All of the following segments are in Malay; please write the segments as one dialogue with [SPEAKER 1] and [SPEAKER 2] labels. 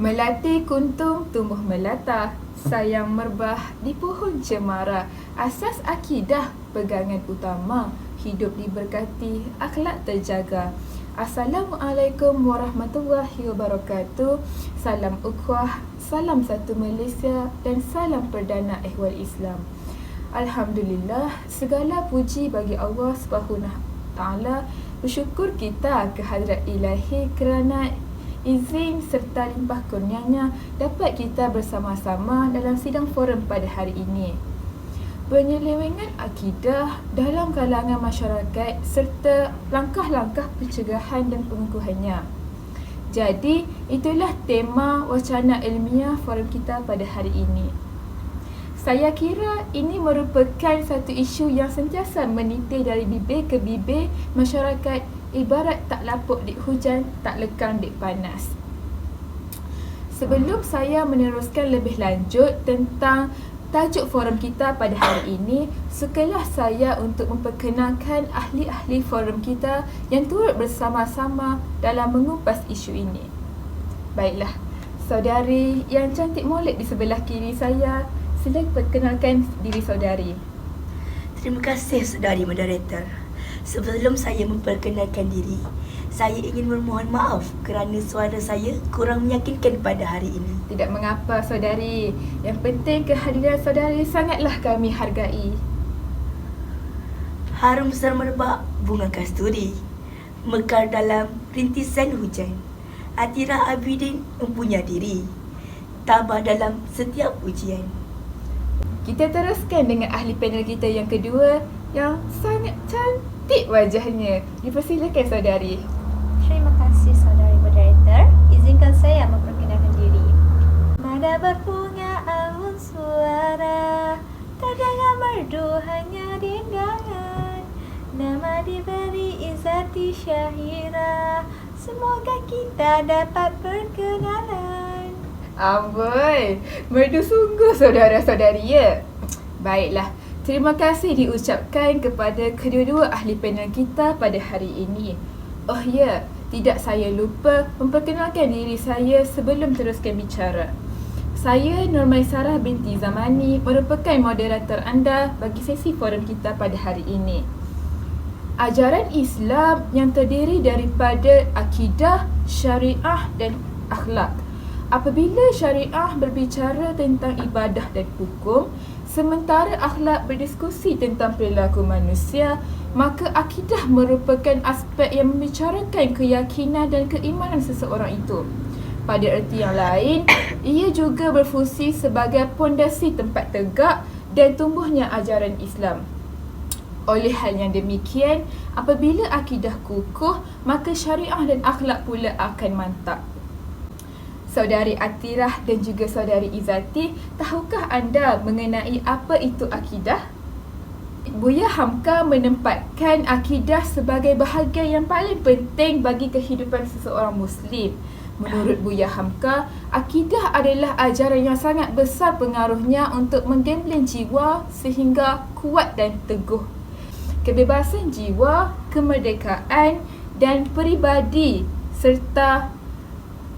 [SPEAKER 1] Melati kuntung tumbuh melata, sayang merbah di pohon cemara. Asas akidah pegangan utama, hidup diberkati, akhlak terjaga. Assalamualaikum warahmatullahi wabarakatuh. Salam ukhuwah, salam satu Malaysia dan salam perdana ehwal Islam. Alhamdulillah, segala puji bagi Allah SWT. Bersyukur kita kehadrat Ilahi kerana izin serta limpah kurnianya dapat kita bersama-sama dalam sidang forum pada hari ini. Penyelewengan akidah dalam kalangan masyarakat serta langkah-langkah pencegahan dan pengukuhannya. Jadi, itulah tema wacana ilmiah forum kita pada hari ini. Saya kira ini merupakan satu isu yang sentiasa menitih dari bibir ke bibir masyarakat, ibarat tak lapuk dik hujan, tak lekang dik panas. Sebelum saya meneruskan lebih lanjut tentang tajuk forum kita pada hari ini, sukalah saya untuk memperkenalkan ahli-ahli forum kita yang turut bersama-sama dalam mengupas isu ini. Baiklah, saudari yang cantik molek di sebelah kiri saya, sila perkenalkan diri saudari.
[SPEAKER 2] Terima kasih saudari moderator. Sebelum saya memperkenalkan diri, saya ingin memohon maaf kerana suara saya kurang meyakinkan pada hari ini.
[SPEAKER 1] Tidak mengapa saudari, yang penting kehadiran saudari sangatlah kami hargai.
[SPEAKER 2] Harum semerbak bunga kasturi, mekar dalam rintisan hujan. Atira Abidin mempunyai diri, tabah dalam setiap ujian.
[SPEAKER 1] Kita teruskan dengan ahli panel kita yang kedua yang sangat cantik wajahnya. Dipersilakan saudari.
[SPEAKER 3] Terima kasih saudari moderator. Izinkan saya memperkenalkan diri. Mada berbunga alun suara, terdengar merdu hanya denggangan. Nama diberi Izzati Syahira, semoga kita dapat berkenalan.
[SPEAKER 1] Amboi, merdu sungguh saudara-saudari ya. Baiklah, terima kasih diucapkan kepada kedua-dua ahli panel kita pada hari ini. Oh ya, tidak saya lupa memperkenalkan diri saya sebelum teruskan bicara. Saya Nurmaisarah binti Zamani merupakan moderator anda bagi sesi forum kita pada hari ini. Ajaran Islam yang terdiri daripada akidah, syariah dan akhlak. Apabila syariah berbicara tentang ibadah dan hukum, sementara akhlak berdiskusi tentang perilaku manusia, maka akidah merupakan aspek yang membicarakan keyakinan dan keimanan seseorang itu. Pada erti yang lain, ia juga berfungsi sebagai pondasi tempat tegak dan tumbuhnya ajaran Islam. Oleh hal yang demikian, apabila akidah kukuh, maka syariah dan akhlak pula akan mantap. Saudari Atirah dan juga saudari Izzati, tahukah anda mengenai apa itu akidah? Buya Hamka menempatkan akidah sebagai bahagian yang paling penting bagi kehidupan seseorang Muslim. Menurut Buya Hamka, akidah adalah ajaran yang sangat besar pengaruhnya untuk menggembleng jiwa sehingga kuat dan teguh. Kebebasan jiwa, kemerdekaan dan peribadi serta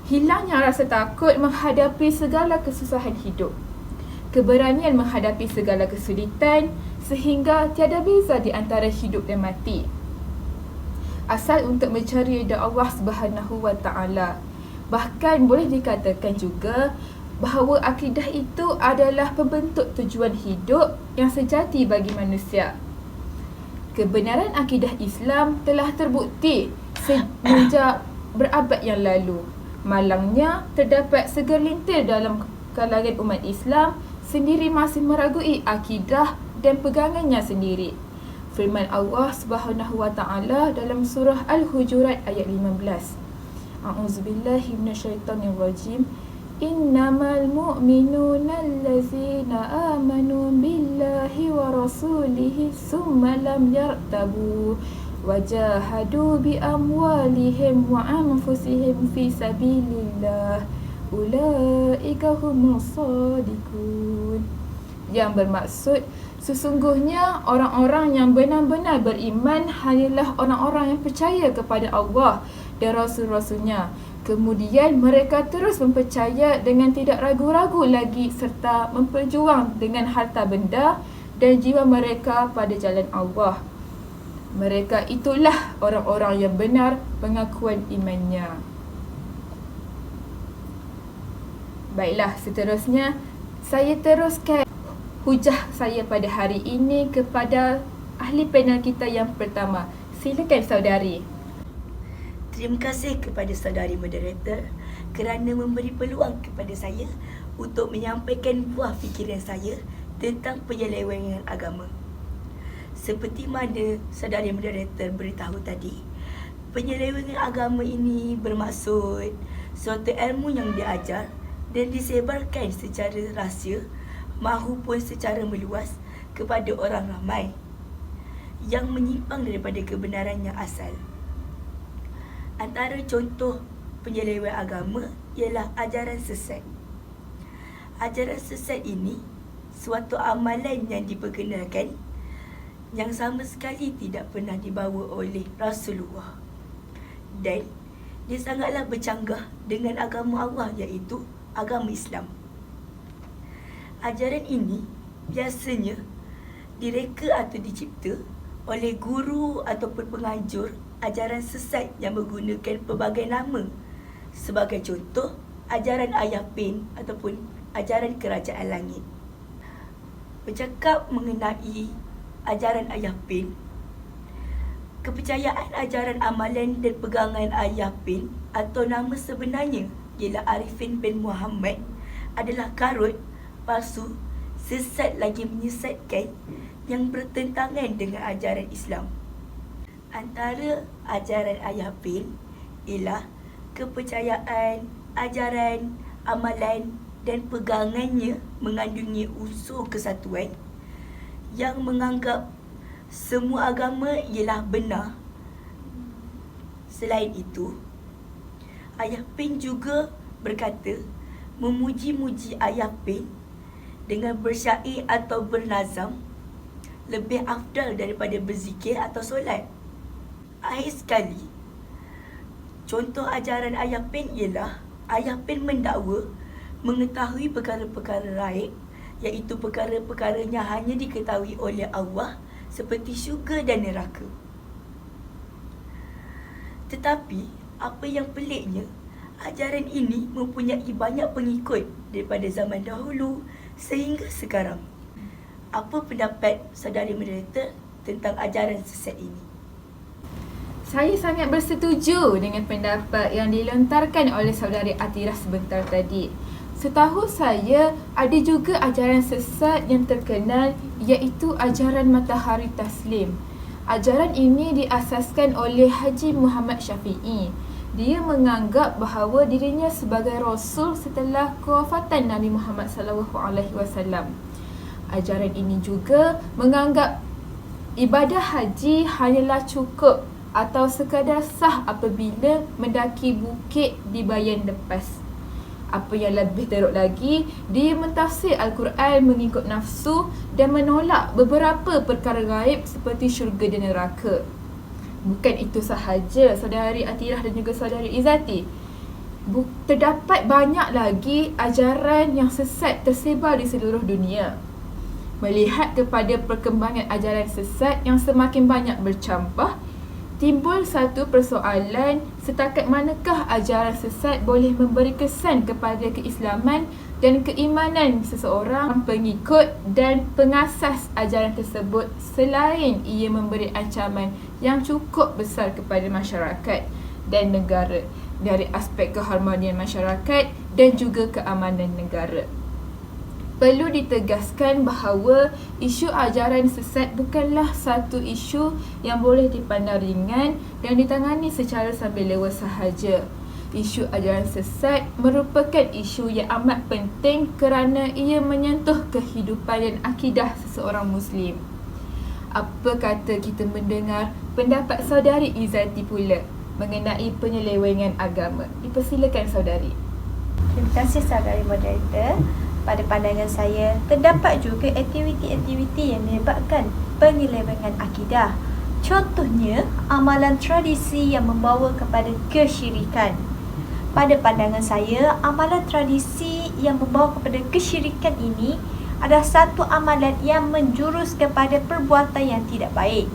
[SPEAKER 1] hilangnya rasa takut menghadapi segala kesusahan hidup. Keberanian menghadapi segala kesulitan sehingga tiada beza di antara hidup dan mati. Asal untuk mencari ridha Allah Subhanahu wa taala. Bahkan boleh dikatakan juga bahawa akidah itu adalah pembentuk tujuan hidup yang sejati bagi manusia. Kebenaran akidah Islam telah terbukti semenjak berabad yang lalu. Malangnya, terdapat segelintir dalam kalangan umat Islam sendiri masih meragui akidah dan pegangannya sendiri. Firman Allah Subhanahu wa taala dalam surah Al-Hujurat ayat 15. A'udzubillahi minasyaitonirrajim. Innamal mu'minuna allazina amanu billahi wa rasulihi summa lam yartabu wajahadu bi amwalihim wa anfusihim fi sabilillah ulaika humus shadiqun. Yang bermaksud, sesungguhnya orang-orang yang benar-benar beriman hanyalah orang-orang yang percaya kepada Allah dan Rasul-Rasulnya Kemudian mereka terus mempercaya dengan tidak ragu-ragu lagi serta memperjuang dengan harta benda dan jiwa mereka pada jalan Allah. Mereka itulah orang-orang yang benar pengakuan imannya. Baiklah, seterusnya saya teruskan hujah saya pada hari ini kepada ahli panel kita yang pertama. Silakan saudari.
[SPEAKER 2] Terima kasih kepada saudari moderator kerana memberi peluang kepada saya untuk menyampaikan buah fikiran saya tentang penyelewengan agama. Seperti mana saudari moderator beritahu tadi, penyelewengan agama ini bermaksud suatu ilmu yang diajar dan disebarkan secara rahsia mahupun secara meluas kepada orang ramai yang menyimpang daripada kebenaran yang asal. Antara contoh penyelewengan agama ialah ajaran sesat. Ajaran sesat ini suatu amalan yang diperkenalkan yang sama sekali tidak pernah dibawa oleh Rasulullah, dan dia sangatlah bercanggah dengan agama Allah, iaitu agama Islam. Ajaran ini biasanya direka atau dicipta oleh guru ataupun pengajar ajaran sesat yang menggunakan pelbagai nama. Sebagai contoh, ajaran Ayah Pin ataupun ajaran Kerajaan Langit. Bercakap mengenai ajaran Ayah Pin, kepercayaan ajaran amalan dan pegangan Ayah Pin atau nama sebenarnya ialah Arifin bin Muhammad adalah karut, palsu, sesat lagi menyesatkan yang bertentangan dengan ajaran Islam. Antara ajaran Ayah Pin ialah kepercayaan, ajaran, amalan dan pegangannya mengandungi unsur kesatuan yang menganggap semua agama ialah benar. Selain itu, Ayah Pin juga berkata memuji-muji Ayah Pin dengan bersyair atau bernazam lebih afdal daripada berzikir atau solat. Akhir sekali, contoh ajaran Ayah Pin ialah Ayah Pin mendakwa mengetahui perkara-perkara raib, iaitu perkara-perkaranya hanya diketahui oleh Allah seperti syurga dan neraka. Tetapi apa yang peliknya, ajaran ini mempunyai banyak pengikut daripada zaman dahulu sehingga sekarang. Apa pendapat saudari moderator tentang ajaran sesat ini?
[SPEAKER 1] Saya sangat bersetuju dengan pendapat yang dilontarkan oleh saudari Atirah sebentar tadi. Setahu saya, ada juga ajaran sesat yang terkenal, iaitu ajaran Matahari Taslim. Ajaran ini diasaskan oleh Haji Muhammad Syafi'i. Dia menganggap bahawa dirinya sebagai Rasul setelah kewafatan Nabi Muhammad SAW. Ajaran ini juga menganggap ibadah haji hanyalah cukup atau sekadar sah apabila mendaki bukit di Bayan Lepas. Apa yang lebih teruk lagi, dia mentafsir Al-Quran mengikut nafsu dan menolak beberapa perkara gaib seperti syurga dan neraka. Bukan itu sahaja, saudari Atirah dan juga saudari Izzati. Terdapat banyak lagi ajaran yang sesat tersebar di seluruh dunia. Melihat kepada perkembangan ajaran sesat yang semakin banyak bercampur, timbul satu persoalan, setakat manakah ajaran sesat boleh memberi kesan kepada keislaman dan keimanan seseorang pengikut dan pengasas ajaran tersebut selain ia memberi ancaman yang cukup besar kepada masyarakat dan negara dari aspek keharmonian masyarakat dan juga keamanan negara. Perlu ditegaskan bahawa isu ajaran sesat bukanlah satu isu yang boleh dipandang ringan dan ditangani secara sambil lewat sahaja. Isu ajaran sesat merupakan isu yang amat penting kerana ia menyentuh kehidupan dan akidah seseorang Muslim. Apa kata kita mendengar pendapat saudari Izzati pula mengenai penyelewengan agama? Dipersilakan saudari.
[SPEAKER 3] Terima kasih saudari moderator. Pada pandangan saya, terdapat juga aktiviti-aktiviti yang menyebabkan penyelewengan akidah. Contohnya, amalan tradisi yang membawa kepada kesyirikan. Pada pandangan saya, amalan tradisi yang membawa kepada kesyirikan ini adalah satu amalan yang menjurus kepada perbuatan yang tidak baik.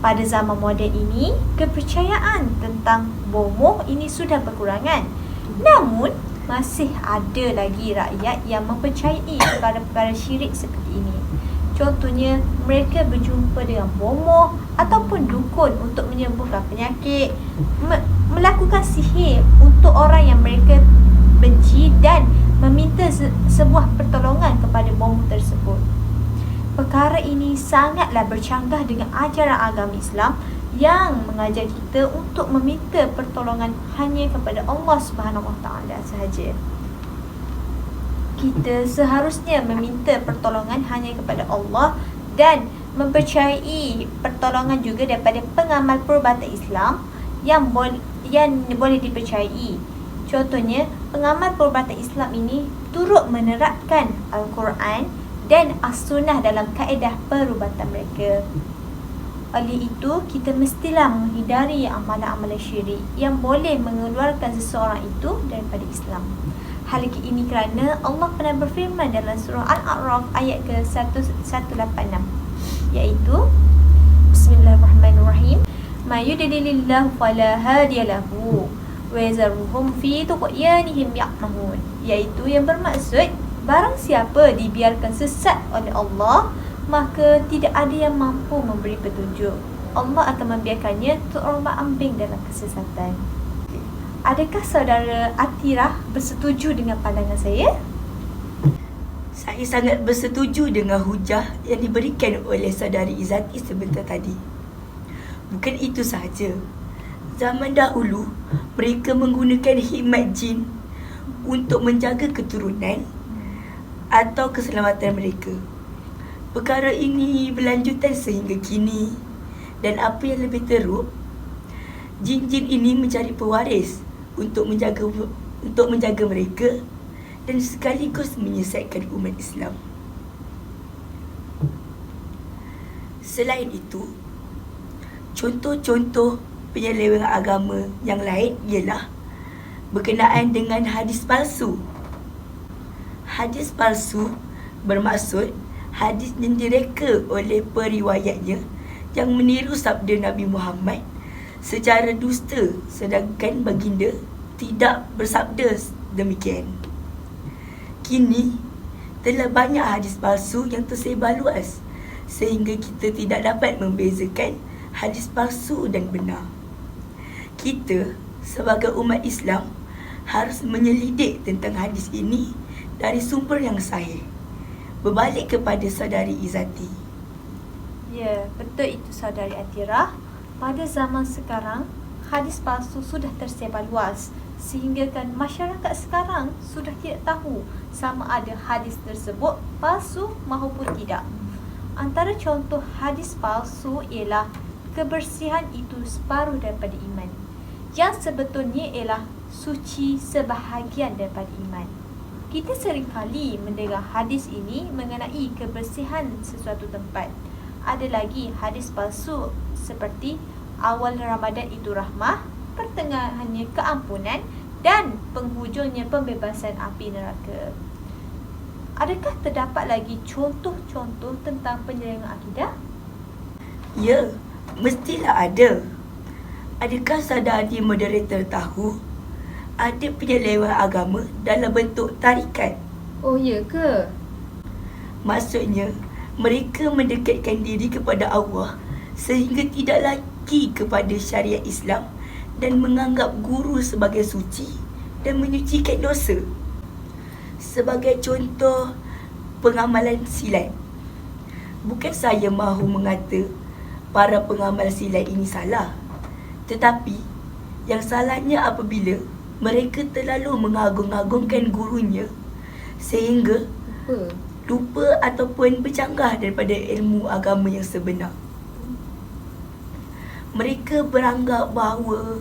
[SPEAKER 3] Pada zaman moden ini, kepercayaan tentang bomoh ini sudah berkurangan. Namun, masih ada lagi rakyat yang mempercayai perkara-perkara syirik seperti ini. Contohnya, mereka berjumpa dengan bomoh ataupun dukun untuk menyembuhkan penyakit, melakukan sihir untuk orang yang mereka benci dan meminta sebuah pertolongan kepada bomoh tersebut. Perkara ini sangatlah bercanggah dengan ajaran agama Islam yang mengajar kita untuk meminta pertolongan hanya kepada Allah Subhanahu Wa Taala sahaja. Kita seharusnya meminta pertolongan hanya kepada Allah dan mempercayai pertolongan juga daripada pengamal perubatan Islam yang boleh dipercayai. Contohnya, pengamal perubatan Islam ini turut menerapkan Al-Quran dan As-Sunnah dalam kaedah perubatan mereka. Oleh itu, kita mestilah menghindari amalan-amalan syirik yang boleh mengeluarkan seseorang itu daripada Islam. Hal ini kerana Allah pernah berfirman dalam surah Al-A'raf ayat ke-186, iaitu Bismillahirrahmanirrahim, ma yudlilillahu fala hadiyalahu wa yazarhum fi tughyanihim ya'mahun, iaitu yang bermaksud barang siapa dibiarkan sesat oleh Allah, maka tidak ada yang mampu memberi petunjuk. Allah akan membiarkannya terombang-ambing dalam kesesatan. Adakah saudara Atirah bersetuju dengan pandangan saya?
[SPEAKER 2] Saya sangat bersetuju dengan hujah yang diberikan oleh saudari Izzati sebentar tadi. Bukan itu sahaja. Zaman dahulu, mereka menggunakan khidmat jin untuk menjaga keturunan atau keselamatan mereka. Perkara ini berlanjutan sehingga kini. Dan apa yang lebih teruk, jin-jin ini mencari pewaris untuk menjaga mereka dan sekaligus menyesatkan umat Islam. Selain itu, contoh-contoh penyelewengan agama yang lain ialah berkenaan dengan hadis palsu. Hadis palsu bermaksud hadis yang direka oleh periwayatnya yang meniru sabda Nabi Muhammad secara dusta, sedangkan baginda tidak bersabda demikian. Kini telah banyak hadis palsu yang tersebar luas sehingga kita tidak dapat membezakan hadis palsu dan benar. Kita sebagai umat Islam harus menyelidik tentang hadis ini dari sumber yang sahih. Berbalik kepada saudari Izzati.
[SPEAKER 3] Ya, betul itu saudari Atirah. Pada zaman sekarang, hadis palsu sudah tersebar luas sehingga kan masyarakat sekarang sudah tidak tahu sama ada hadis tersebut palsu maupun tidak. Antara contoh hadis palsu ialah kebersihan itu separuh daripada iman, yang sebetulnya ialah suci sebahagian daripada iman. Kita seringkali mendengar hadis ini mengenai kebersihan sesuatu tempat. Ada lagi hadis palsu seperti awal Ramadan itu rahmah, pertengahannya keampunan dan penghujungnya pembebasan api neraka. Adakah terdapat lagi contoh-contoh tentang penyelewengan akidah?
[SPEAKER 2] Ya, mestilah ada. Adakah saudari moderator tahu ada penyelewengan agama dalam bentuk tarikat?
[SPEAKER 1] Oh ya ke?
[SPEAKER 2] Maksudnya, mereka mendekatkan diri kepada Allah sehingga tidak lagi kepada syariat Islam dan menganggap guru sebagai suci dan menyucikan dosa. Sebagai contoh pengamalan silat, bukan saya mahu mengata para pengamal silat ini salah, tetapi yang salahnya apabila mereka terlalu mengagung-agungkan gurunya sehingga lupa ataupun bercanggah daripada ilmu agama yang sebenar. Mereka beranggap bahawa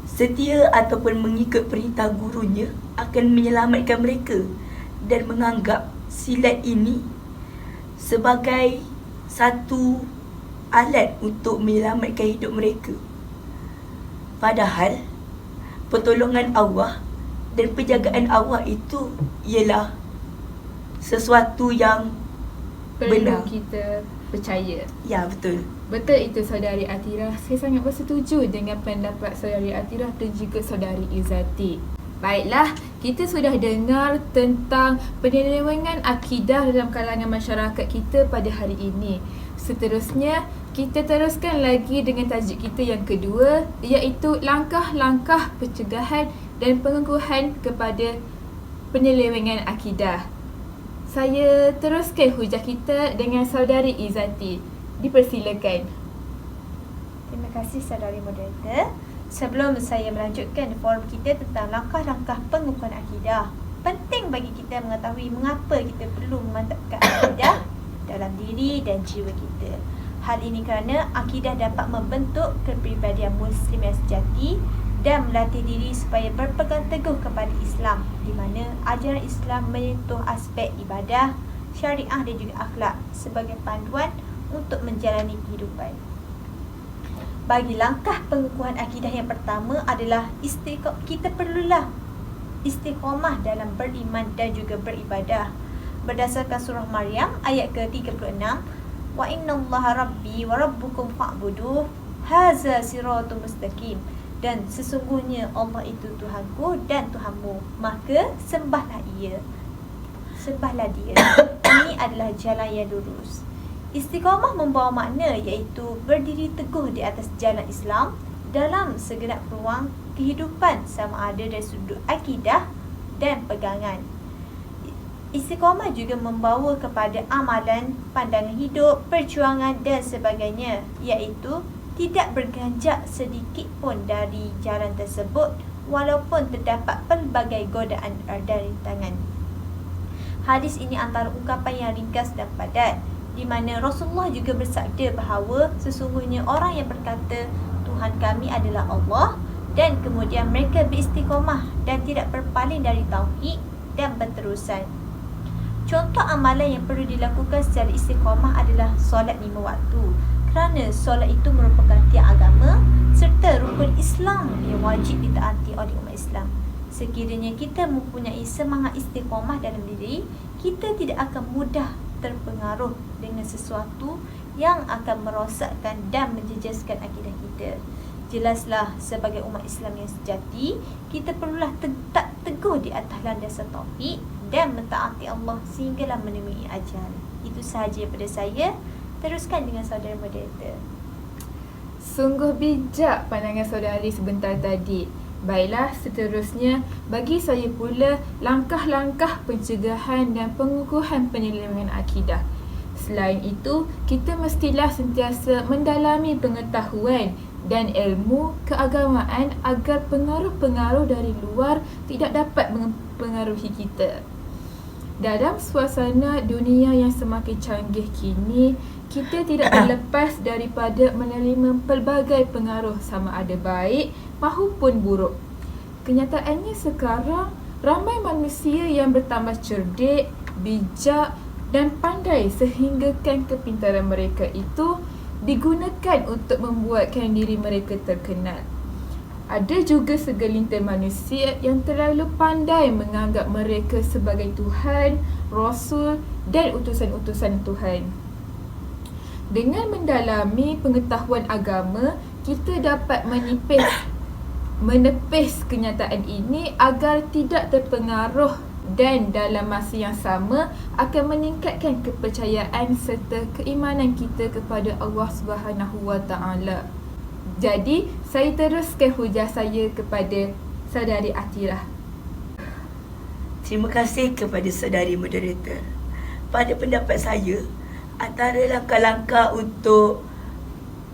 [SPEAKER 2] setia ataupun mengikut perintah gurunya akan menyelamatkan mereka dan menganggap silat ini sebagai satu alat untuk menyelamatkan hidup mereka. Padahal pertolongan Allah dan penjagaan Allah itu ialah sesuatu yang
[SPEAKER 1] Perlu
[SPEAKER 2] benar.
[SPEAKER 1] kita percaya.
[SPEAKER 2] Ya, betul.
[SPEAKER 1] Betul itu Saudari Atirah. Saya sangat bersetuju dengan pendapat Saudari Atirah dan juga Saudari Izzati. Baiklah, kita sudah dengar tentang penyelewengan akidah dalam kalangan masyarakat kita pada hari ini. Seterusnya, kita teruskan lagi dengan tajuk kita yang kedua, iaitu langkah-langkah pencegahan dan pengukuhan kepada penyelewengan akidah. Saya teruskan hujah kita dengan Saudari Izzati. Dipersilakan.
[SPEAKER 3] Terima kasih saudari moderator. Sebelum saya melanjutkan forum kita tentang langkah-langkah pengukuhan akidah, penting bagi kita mengetahui mengapa kita perlu memantapkan akidah dalam diri dan jiwa kita. Hal ini kerana akidah dapat membentuk kepribadian Muslim yang sejati dan melatih diri supaya berpegang teguh kepada Islam, di mana ajaran Islam menyentuh aspek ibadah, syariah dan juga akhlak sebagai panduan untuk menjalani kehidupan. Bagi langkah pengukuhan akidah yang pertama adalah kita perlulah istiqamah dalam beriman dan juga beribadah. Berdasarkan surah Maryam ayat ke-36, wa innallaha rabbi wa rabbukum fa'buduh haza siratul mustaqim, dan sesungguhnya Allah itu Tuhanku dan Tuhanmu, maka sembahlah dia. Sembahlah dia. Ini adalah jalan yang lurus. Istiqamah membawa makna iaitu berdiri teguh di atas jalan Islam dalam segenap ruang kehidupan sama ada dari sudut akidah dan pegangan. Istiqamah juga membawa kepada amalan, pandangan hidup, perjuangan dan sebagainya, iaitu tidak berganjak sedikit pun dari jalan tersebut walaupun terdapat pelbagai godaan dan rintangan. Hadis ini antara ungkapan yang ringkas dan padat, di mana Rasulullah juga bersabda bahawa sesungguhnya orang yang berkata Tuhan kami adalah Allah dan kemudian mereka beristiqamah dan tidak berpaling dari tauhid dan berterusan. Contoh amalan yang perlu dilakukan secara istiqamah adalah solat 5 waktu, kerana solat itu merupakan tiang agama serta rukun Islam yang wajib ditaati oleh umat Islam. Sekiranya kita mempunyai semangat istiqamah dalam diri, kita tidak akan mudah terpengaruh dengan sesuatu yang akan merosakkan dan menjejaskan akidah kita. Jelaslah sebagai umat Islam yang sejati, kita perlulah tetap teguh di atas landasan tauhid dan mentaati Allah sehinggalah menemui ajal. Itu sahaja daripada saya. Teruskan dengan saudara moderator.
[SPEAKER 1] Sungguh bijak pandangan saudari sebentar tadi. Baiklah, seterusnya bagi saya pula langkah-langkah pencegahan dan pengukuhan penyelewengan akidah. Selain itu, kita mestilah sentiasa mendalami pengetahuan dan ilmu keagamaan agar pengaruh-pengaruh dari luar tidak dapat mempengaruhi kita. Dalam suasana dunia yang semakin canggih kini, kita tidak terlepas daripada menerima pelbagai pengaruh sama ada baik maupun buruk. Kenyataannya sekarang, ramai manusia yang bertambah cerdik, bijak dan pandai sehinggakan kepintaran mereka itu digunakan untuk membuatkan diri mereka terkenal. Ada juga segelintir manusia yang terlalu pandai menganggap mereka sebagai Tuhan, Rasul dan utusan-utusan Tuhan. Dengan mendalami pengetahuan agama, kita dapat menepis kenyataan ini agar tidak terpengaruh dan dalam masa yang sama akan meningkatkan kepercayaan serta keimanan kita kepada Allah Subhanahu Wa Taala. Jadi, saya teruskan hujah saya kepada saudari Atirah.
[SPEAKER 2] Terima kasih kepada saudari moderator. Pada pendapat saya, antara langkah-langkah untuk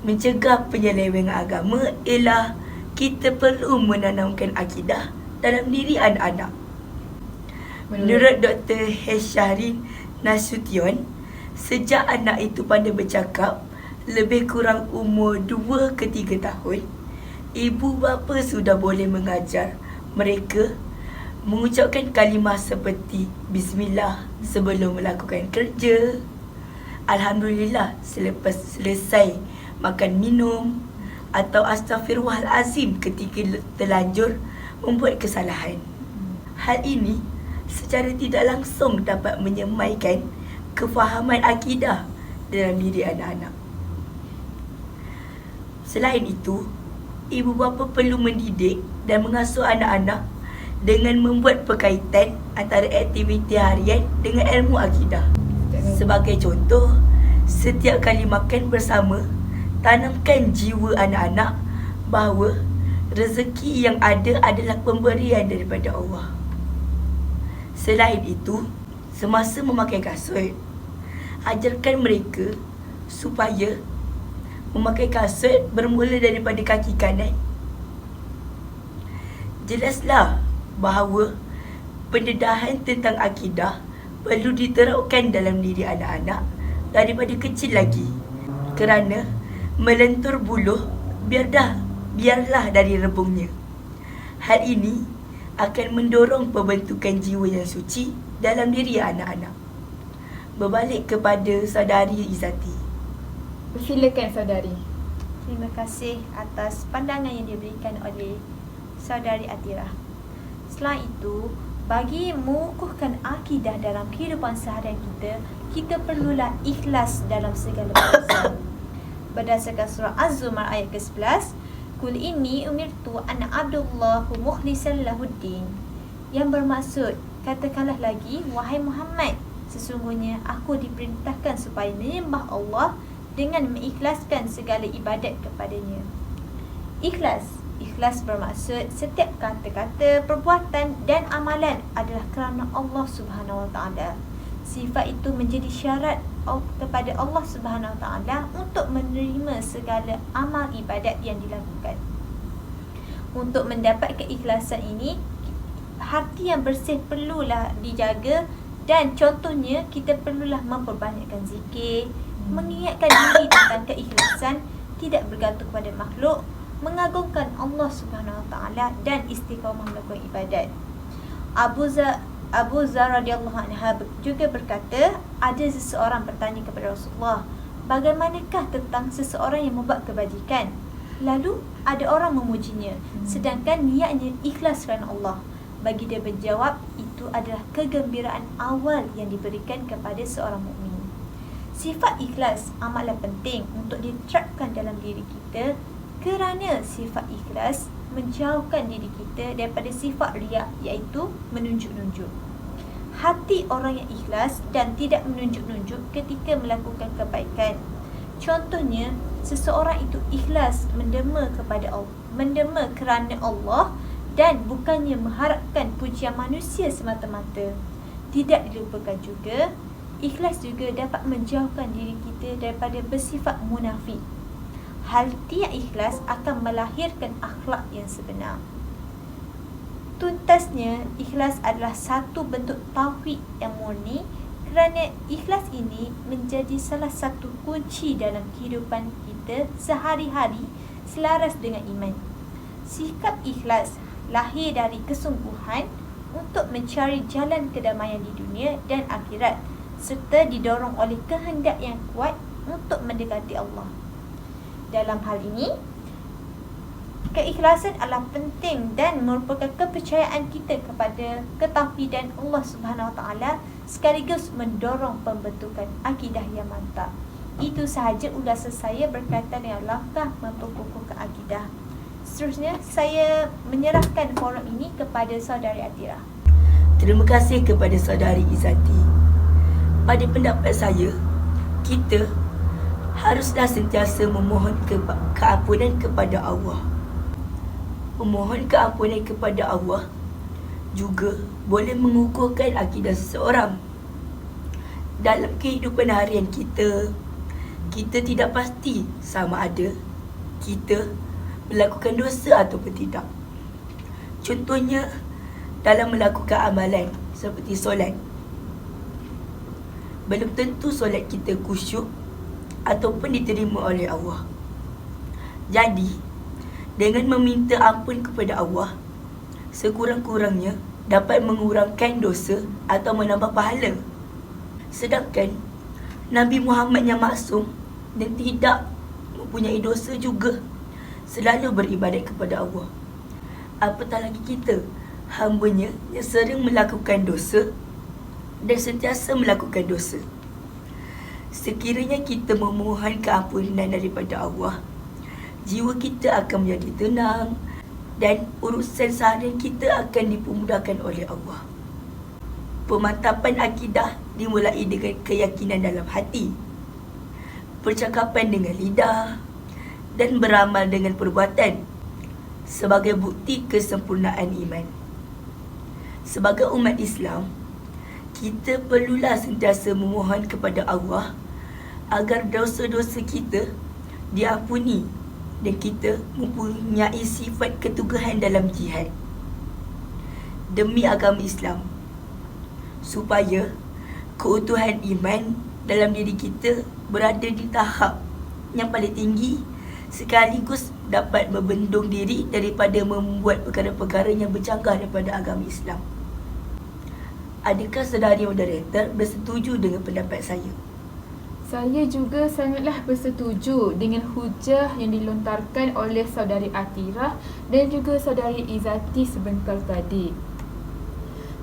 [SPEAKER 2] mencegah penyelewengan agama ialah kita perlu menanamkan akidah dalam diri anak-anak. Menurut Dr. Syahrin Nasution, sejak anak itu pandai bercakap, lebih kurang umur 2 ke 3 tahun, ibu bapa sudah boleh mengajar mereka mengucapkan kalimah seperti Bismillah sebelum melakukan kerja, Alhamdulillah selepas selesai makan minum, atau Astaghfirullahalazim ketika terlanjur membuat kesalahan. Hal ini secara tidak langsung dapat menyemaikan kefahaman akidah dalam diri anak-anak. Selain itu, ibu bapa perlu mendidik dan mengasuh anak-anak dengan membuat perkaitan antara aktiviti harian dengan ilmu akidah. Sebagai contoh, setiap kali makan bersama, tanamkan jiwa anak-anak bahawa rezeki yang ada adalah pemberian daripada Allah. Selain itu, semasa memakai kasut, ajarkan mereka supaya memakai kasut bermula daripada kaki kanan. Jelaslah bahawa pendedahan tentang akidah perlu diterapkan dalam diri anak-anak daripada kecil lagi. Kerana melentur buluh biarlah dari rebungnya. Hal ini akan mendorong pembentukan jiwa yang suci dalam diri anak-anak. Berbalik kepada saudari Izzati.
[SPEAKER 1] Silakan saudari.
[SPEAKER 3] Terima kasih atas pandangan yang diberikan oleh saudari Atira. Selain itu, bagi mengukuhkan akidah dalam kehidupan seharian kita perlulah ikhlas dalam segala perkara. Berdasarkan surah Az-Zumar ayat ke-11, Kul inni umirtu an abdullahu mukhlisan lahuddin, yang bermaksud, katakanlah lagi, wahai Muhammad, sesungguhnya aku diperintahkan supaya menyembah Allah dengan mengikhlaskan segala ibadat kepadanya. Ikhlas bermaksud setiap kata-kata, perbuatan dan amalan adalah kerana Allah Subhanahu Wa Taala. Sifat itu menjadi syarat kepada Allah Subhanahu Wa Taala untuk menerima segala amal ibadat yang dilakukan. Untuk mendapat keikhlasan ini, hati yang bersih perlulah dijaga, dan contohnya kita perlulah memperbanyakkan zikir, mengingatkan diri tentang keikhlasan, tidak bergantung kepada makhluk, mengagungkan Allah Subhanahu Wa Taala dan istiqamah melakukan ibadat. Abu Zar radhiyallahu anha juga berkata, ada seseorang bertanya kepada Rasulullah, bagaimanakah tentang seseorang yang membuat kebajikan? Lalu ada orang memujinya, sedangkan niatnya ikhlas kerana Allah. Bagi dia menjawab, itu adalah kegembiraan awal yang diberikan kepada seorang mukmin. Sifat ikhlas amatlah penting untuk diterapkan dalam diri kita, kerana sifat ikhlas menjauhkan diri kita daripada sifat riak, iaitu menunjuk-nunjuk. Hati orang yang ikhlas dan tidak menunjuk-nunjuk ketika melakukan kebaikan. Contohnya, seseorang itu ikhlas mendema kerana Allah dan bukannya mengharapkan pujian manusia semata-mata. Tidak dilupakan juga, ikhlas juga dapat menjauhkan diri kita daripada bersifat munafik. Hati yang ikhlas akan melahirkan akhlak yang sebenar. Tuntasnya, ikhlas adalah satu bentuk tauhid yang murni, kerana ikhlas ini menjadi salah satu kunci dalam kehidupan kita sehari-hari selaras dengan iman. Sikap ikhlas lahir dari kesungguhan untuk mencari jalan kedamaian di dunia dan akhirat, serta didorong oleh kehendak yang kuat untuk mendekati Allah. Dalam hal ini, keikhlasan adalah penting dan merupakan kepercayaan kita kepada ketauhidan Allah Subhanahu Wa Taala, sekaligus mendorong pembentukan akidah yang mantap. Itu sahaja ulasan saya berkaitan dengan langkah memperkukuhkan akidah. Seterusnya, saya menyerahkan forum ini kepada saudari Atira.
[SPEAKER 2] Terima kasih kepada saudari Izzati. Pada pendapat saya, kita haruslah sentiasa memohon keampunan kepada Allah. Memohon keampunan kepada Allah juga boleh mengukuhkan akidah seseorang. Dalam kehidupan harian kita tidak pasti sama ada kita melakukan dosa ataupun tidak. Contohnya, dalam melakukan amalan seperti solat, belum tentu solat kita khusyuk ataupun diterima oleh Allah. Jadi, dengan meminta ampun kepada Allah, sekurang-kurangnya dapat mengurangkan dosa atau menambah pahala. Sedangkan Nabi Muhammad yang maksum dan tidak mempunyai dosa juga selalu beribadat kepada Allah. apatah lagi kita, hamba-Nya yang sering melakukan dosa dan sentiasa melakukan dosa. Sekiranya kita memohon keampunan daripada Allah, jiwa kita akan menjadi tenang dan urusan seharian kita akan dipermudahkan oleh Allah. Pemantapan akidah dimulai dengan keyakinan dalam hati, percakapan dengan lidah dan beramal dengan perbuatan sebagai bukti kesempurnaan iman. Sebagai umat Islam, kita perlulah sentiasa memohon kepada Allah agar dosa-dosa kita diampuni dan kita mempunyai sifat keteguhan dalam jihad demi agama Islam, supaya keutuhan iman dalam diri kita berada di tahap yang paling tinggi, sekaligus dapat membendung diri daripada membuat perkara-perkara yang bercanggah daripada agama Islam. Adakah saudari moderator bersetuju dengan pendapat saya?
[SPEAKER 1] Saya juga sangatlah bersetuju dengan hujah yang dilontarkan oleh saudari Atirah dan juga saudari Izzati sebentar tadi.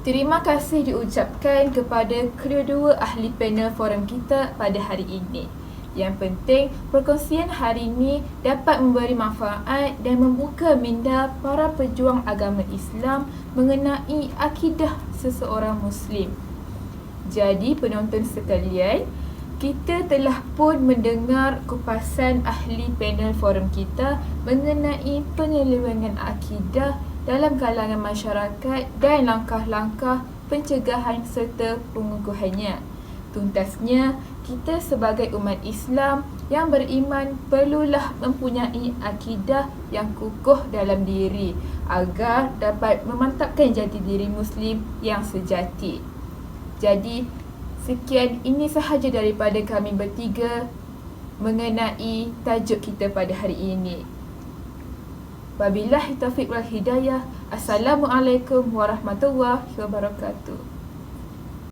[SPEAKER 1] Terima kasih diucapkan kepada kedua-dua ahli panel forum kita pada hari ini. Yang penting, perkongsian hari ini dapat memberi manfaat dan membuka minda para pejuang agama Islam mengenai akidah seseorang Muslim. Jadi, penonton sekalian, kita telah pun mendengar kupasan ahli panel forum kita mengenai penyelewengan akidah dalam kalangan masyarakat dan langkah-langkah pencegahan serta pengukuhannya. Tuntasnya, kita sebagai umat Islam yang beriman perlulah mempunyai akidah yang kukuh dalam diri agar dapat memantapkan jati diri Muslim yang sejati. Jadi, sekian ini sahaja daripada kami bertiga mengenai tajuk kita pada hari ini. Wabillahi taufiq wal hidayah. Assalamualaikum warahmatullahi wabarakatuh.